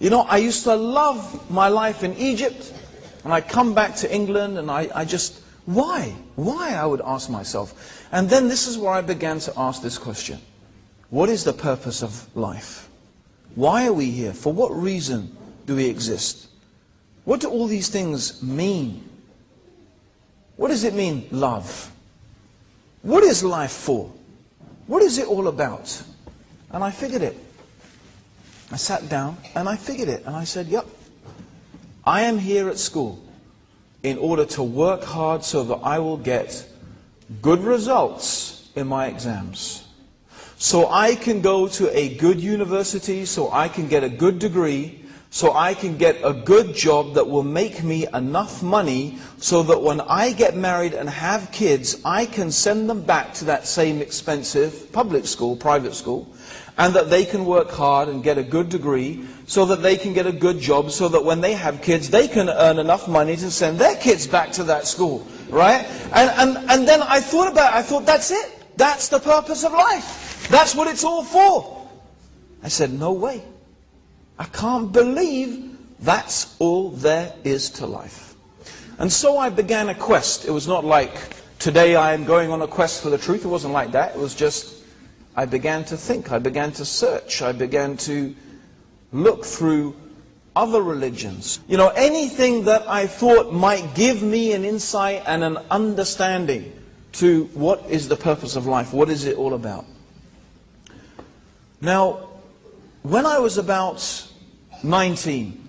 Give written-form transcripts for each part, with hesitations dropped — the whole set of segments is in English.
You know, I used to love my life in Egypt, and I come back to England, and I just, why? Why, I would ask myself. And then this is where I began to ask this question. What is the purpose of life? Why are we here? For what reason do we exist? What do all these things mean? What does it mean, love? What is life for? What is it all about? And I figured it. I sat down and I figured it. And I said, yep, I am here at school in order to work hard so that I will get good results in my exams. So I can go to a good university, so I can get a good degree, so I can get a good job that will make me enough money so that when I get married and have kids, I can send them back to that same expensive public school, private school, and that they can work hard and get a good degree so that they can get a good job, so that when they have kids, they can earn enough money to send their kids back to that school, right? And then I thought about it. I thought, that's it. That's the purpose of life. That's what it's all for. I said, no way. I can't believe that's all there is to life. And so I began a quest. It was not like, today I am going on a quest for the truth. It wasn't like that. It was just, I began to think. I began to search. I began to look through other religions. You know, anything that I thought might give me an insight and an understanding to what is the purpose of life. What is it all about? Now, when I was about 19,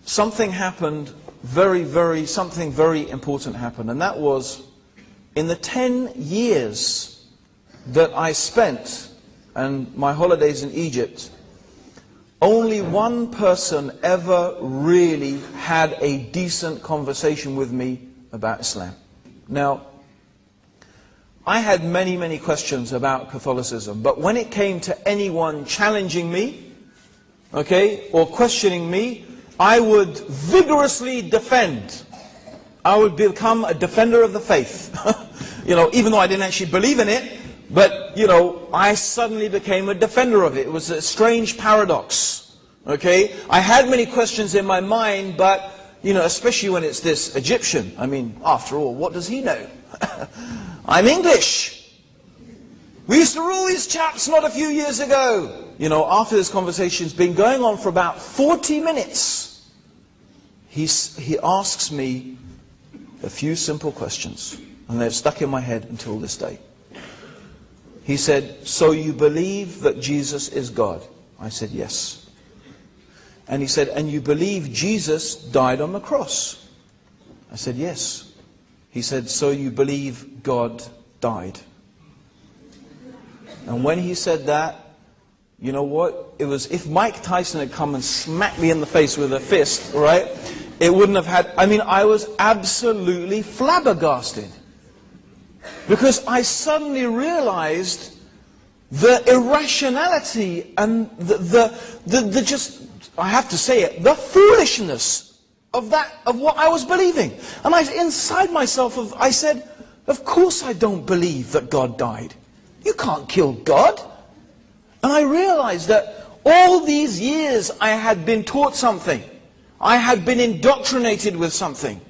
something happened, something very important happened, and that was, in the 10 years that I spent and my holidays in Egypt, only one person ever really had a decent conversation with me about Islam. Now, I had many, many questions about Catholicism, but when it came to anyone challenging me, okay, or questioning me, I would vigorously defend. I would become a defender of the faith. You know, even though I didn't actually believe in it, but, you know, I suddenly became a defender of it. It was a strange paradox, okay? I had many questions in my mind, but, you know, especially when it's this Egyptian. I mean, after all, what does he know? I'm English. We used to rule these chaps not a few years ago. You know, after this conversation's been going on for about 40 minutes, he asks me a few simple questions, and they've stuck in my head until this day. He said, so you believe that Jesus is God? I said, yes. And he said, and you believe Jesus died on the cross? I said, yes. He said, so you believe God died? And when he said that, you know what? It was, if Mike Tyson had come and smacked me in the face with a fist, right? It wouldn't have had, I mean, I was absolutely flabbergasted. Because I suddenly realized the irrationality and the just, I have to say it, the foolishness of what I was believing. And inside myself, I said, of course I don't believe that God died. You can't kill God. And I realized that all these years I had been taught something. I had been indoctrinated with something.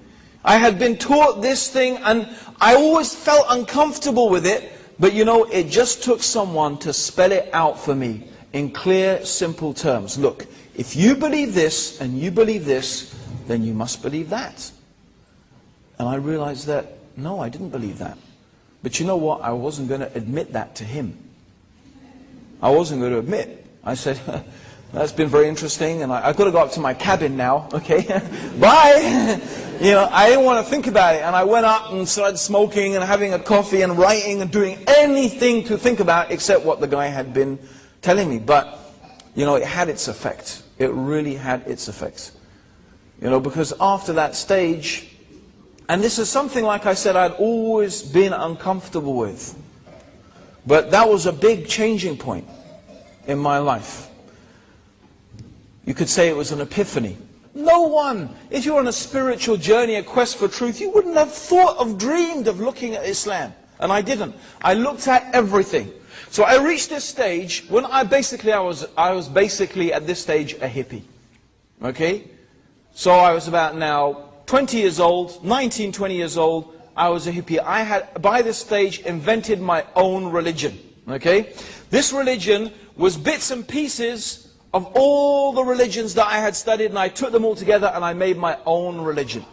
I had been taught this thing, and I always felt uncomfortable with it, but you know, it just took someone to spell it out for me in clear, simple terms. Look, if you believe this and you believe this, then you must believe that. And I realized that, no, I didn't believe that. But you know what? I wasn't going to admit that to him. I wasn't going to admit. I said, that's been very interesting, and I've got to go up to my cabin now, okay? Bye! You know, I didn't want to think about it, and I went up and started smoking and having a coffee and writing and doing anything to think about except what the guy had been telling me. But, you know, it had its effect. It really had its effect. You know, because after that stage, and this is something, like I said, I'd always been uncomfortable with. But that was a big changing point in my life. You could say it was an epiphany. No one, if you're on a spiritual journey, a quest for truth, you wouldn't have thought of, dreamed of looking at Islam. And I didn't. I looked at everything. So I reached this stage when I was basically at this stage a hippie. Okay? So I was about now 20 years old, 19, 20 years old. I was a hippie. I had, by this stage, invented my own religion. Okay? This religion was bits and pieces of all the religions that I had studied, and I took them all together and I made my own religion.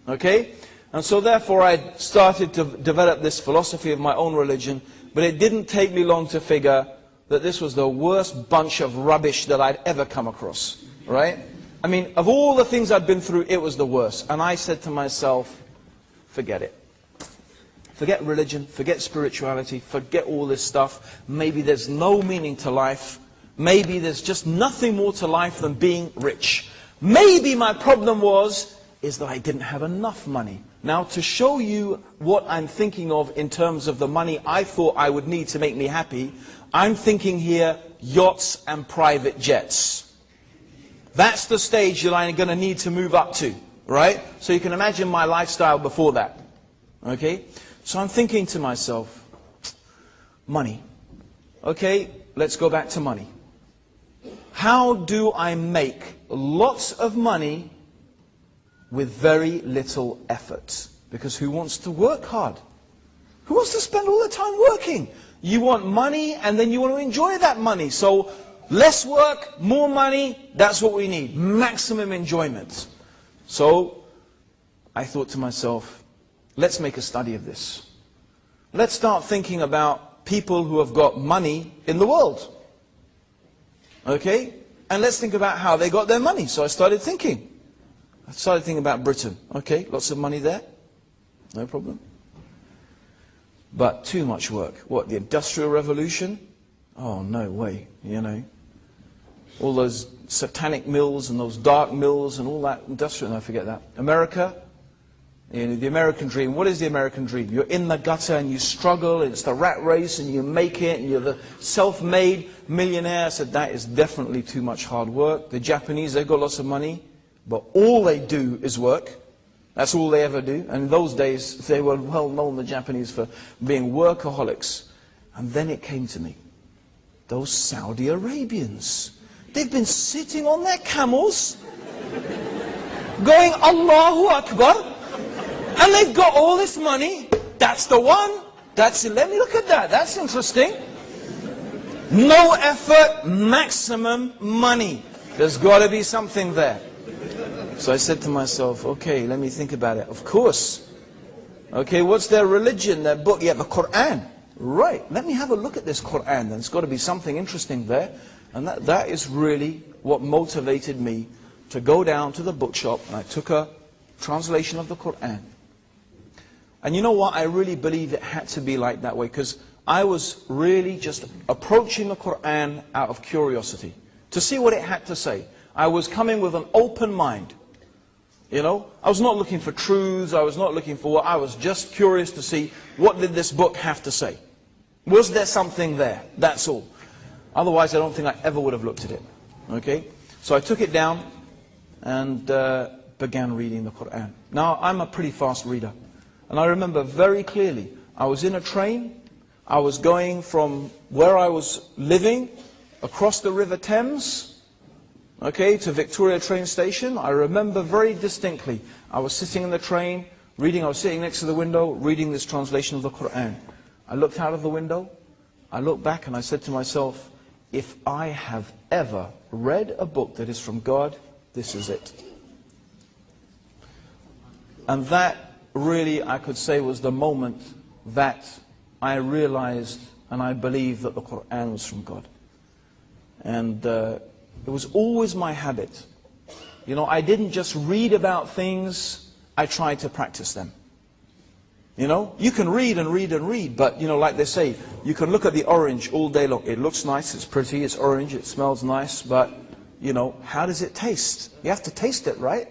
Okay? And so therefore I started to develop this philosophy of my own religion, but it didn't take me long to figure that this was the worst bunch of rubbish that I'd ever come across. Right? I mean, of all the things I'd been through, it was the worst. And I said to myself, forget it. Forget religion, forget spirituality, forget all this stuff. Maybe there's no meaning to life. Maybe there's just nothing more to life than being rich. Maybe my problem is that I didn't have enough money. Now, to show you what I'm thinking of in terms of the money I thought I would need to make me happy, I'm thinking here yachts and private jets. That's the stage that I'm going to need to move up to, right? So you can imagine my lifestyle before that. Okay? So I'm thinking to myself, money. Okay, let's go back to money. How do I make lots of money with very little effort? Because who wants to work hard? Who wants to spend all the time working? You want money and then you want to enjoy that money. So less work, more money, that's what we need. Maximum enjoyment. So I thought to myself, let's make a study of this. Let's start thinking about people who have got money in the world. Okay? And let's think about how they got their money. So I started thinking. About Britain. Okay, lots of money there. No problem. But too much work. What, the Industrial Revolution? Oh, no way, you know. All those satanic mills and those dark mills and all that industrial, no, forget that. America, you know, the American dream. What is the American dream? You're in the gutter and you struggle, and it's the rat race, and you make it, and you're the self-made millionaire. I said, that is definitely too much hard work. The Japanese, they've got lots of money, but all they do is work. That's all they ever do. And in those days, they were well known, the Japanese, for being workaholics. And then it came to me. Those Saudi Arabians, they've been sitting on their camels, going, Allahu Akbar, and they've got all this money. That's the one. That's it. Let me look at that. That's interesting. No effort, maximum money. There's got to be something there. So I said to myself, okay, let me think about it. Of course. Okay, what's their religion, their book? Yeah, the Quran. Right, let me have a look at this Quran. There's got to be something interesting there. And that is really what motivated me to go down to the bookshop, and I took a translation of the Quran. And you know what? I really believe it had to be like that way, because I was really just approaching the Quran out of curiosity, to see what it had to say. I was coming with an open mind. You know, I was not looking for truths, I was not looking for what, I was just curious to see what did this book have to say. Was there something there? That's all. Otherwise, I don't think I ever would have looked at it. Okay? So I took it down and began reading the Quran. Now, I'm a pretty fast reader. And I remember very clearly, I was in a train, I was going from where I was living across the River Thames, okay, to Victoria train station. I remember very distinctly, I was sitting in the train, reading, I was sitting next to the window, reading this translation of the Quran. I looked out of the window, I looked back and I said to myself, if I have ever read a book that is from God, this is it. And that really, I could say, was the moment that I realized and I believed that the Quran was from God. And it was always my habit. You know, I didn't just read about things, I tried to practice them. You know, you can read and read and read, but you know, like they say, you can look at the orange all day long. It looks nice, it's pretty, it's orange, it smells nice, but you know, how does it taste? You have to taste it, right?